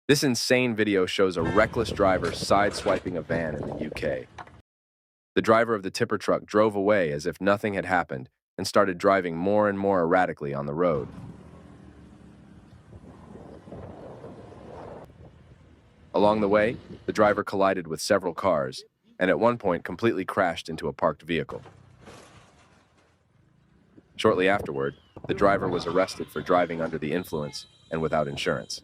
This insane video shows a reckless driver sideswiping a van in the UK. The driver of the tipper truck drove away as if nothing had happened and started driving more and more erratically on the road. Along the way, the driver collided with several cars and at one point completely crashed into a parked vehicle. Shortly afterward, the driver was arrested for driving under the influence and without insurance.